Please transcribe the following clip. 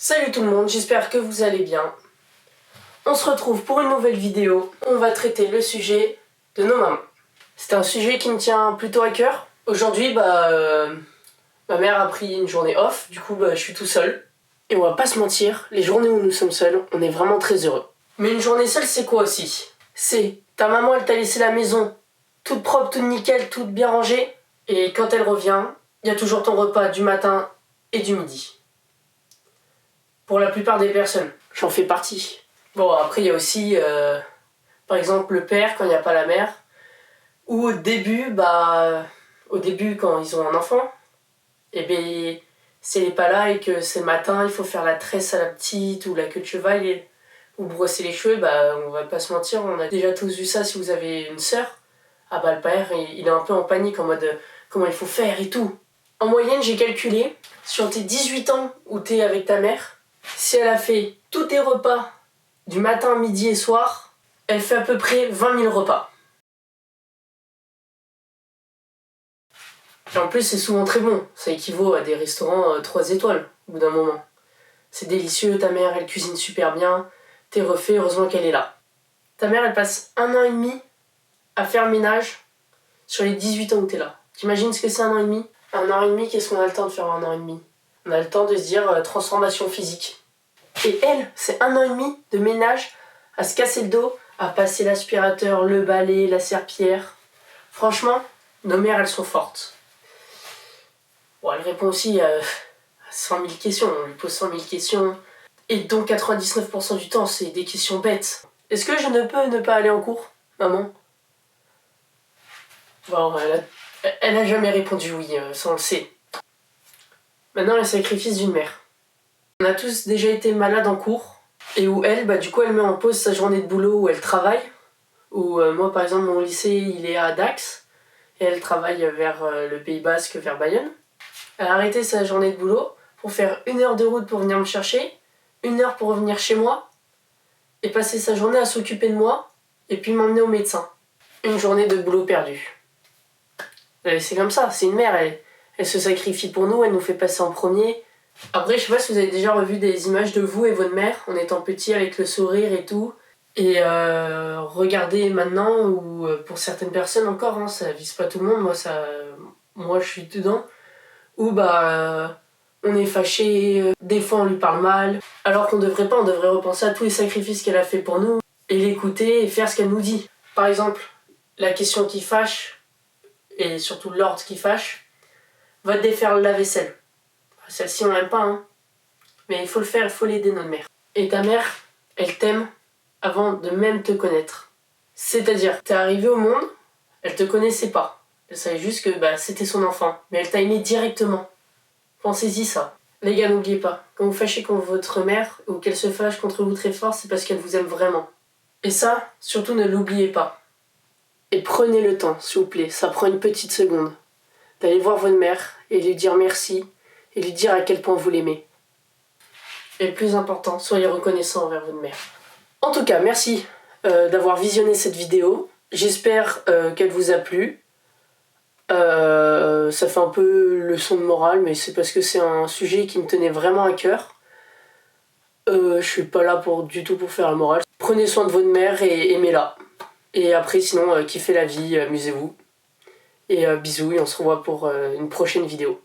Salut tout le monde, j'espère que vous allez bien. On se retrouve pour une nouvelle vidéo. On va traiter le sujet de nos mamans. C'est un sujet qui me tient plutôt à cœur. Aujourd'hui, ma mère a pris une journée off, du coup je suis tout seul. Et on va pas se mentir, les journées où nous sommes seuls, on est vraiment très heureux. Mais une journée seule, c'est quoi aussi? C'est ta maman, elle t'a laissé la maison toute propre, toute nickel, toute bien rangée. Et quand elle revient, il y a toujours ton repas du matin et du midi. Pour la plupart des personnes, j'en fais partie. Bon, après, il y a aussi, par exemple, le père quand il n'y a pas la mère. Ou au début, quand ils ont un enfant, et bien, si elle n'est pas là et que c'est le matin, il faut faire la tresse à la petite ou la queue de cheval ou brosser les cheveux, on va pas se mentir, on a déjà tous vu ça si vous avez une sœur. Le père, il est un peu en panique en mode comment il faut faire et tout. En moyenne, j'ai calculé, sur tes 18 ans où tu es avec ta mère, si elle a fait tous tes repas du matin, midi et soir, elle fait à peu près 20 000 repas. Et en plus, c'est souvent très bon. Ça équivaut à des restaurants 3 étoiles au bout d'un moment. C'est délicieux, ta mère, elle cuisine super bien. T'es refait, heureusement qu'elle est là. Ta mère, elle passe 1 an et demi à faire le ménage sur les 18 ans où t'es là. T'imagines ce que c'est 1 an et demi? 1 an et demi, qu'est-ce qu'on a le temps de faire 1 an et demi? On a le temps de se dire transformation physique. Et elle, c'est 1 an et demi de ménage à se casser le dos, à passer l'aspirateur, le balai, la serpillière. Franchement, nos mères, elles sont fortes. Bon, elle répond aussi à 100 000 questions. On lui pose 100 000 questions. Et donc 99% du temps, c'est des questions bêtes. Est-ce que je ne peux ne pas aller en cours, maman? Bon, elle a jamais répondu oui, ça on le sait. Maintenant, le sacrifice d'une mère. On a tous déjà été malades en cours, et où elle, du coup, elle met en pause sa journée de boulot où elle travaille. Où moi, par exemple, mon lycée, il est à Dax, et elle travaille vers le Pays Basque, vers Bayonne. Elle a arrêté sa journée de boulot pour faire 1 heure de route pour venir me chercher, 1 heure pour revenir chez moi, et passer sa journée à s'occuper de moi, et puis m'emmener au médecin. Une journée de boulot perdu. C'est comme ça, c'est une mère, elle se sacrifie pour nous, elle nous fait passer en premier. Après, je sais pas si vous avez déjà revu des images de vous et votre mère en étant petit avec le sourire et tout. Et regardez maintenant, ou pour certaines personnes encore, ça vise pas tout le monde, moi je suis dedans, où on est fâché, des fois on lui parle mal, alors qu'on devrait pas, on devrait repenser à tous les sacrifices qu'elle a fait pour nous, et l'écouter et faire ce qu'elle nous dit. Par exemple, la question qui fâche, et surtout l'ordre qui fâche, va te défaire le lave-vaisselle. Celle-ci on l'aime pas, mais il faut le faire, il faut l'aider notre mère. Et ta mère, elle t'aime avant de même te connaître. C'est-à-dire, t'es arrivé au monde, elle te connaissait pas. Elle savait juste que c'était son enfant, mais elle t'a aimé directement. Pensez-y ça. Les gars, n'oubliez pas, quand vous fâchez contre votre mère, ou qu'elle se fâche contre vous très fort, c'est parce qu'elle vous aime vraiment. Et ça, surtout ne l'oubliez pas. Et prenez le temps, s'il vous plaît, ça prend une petite seconde, d'aller voir votre mère et lui dire merci, et lui dire à quel point vous l'aimez. Et le plus important, soyez reconnaissant envers votre mère. En tout cas, merci d'avoir visionné cette vidéo. J'espère qu'elle vous a plu. Ça fait un peu leçon de morale, mais c'est parce que c'est un sujet qui me tenait vraiment à cœur. Je suis pas là du tout pour faire la morale. Prenez soin de votre mère et aimez-la. Et après, sinon, kiffez la vie, amusez-vous. Et bisous, et on se revoit pour une prochaine vidéo.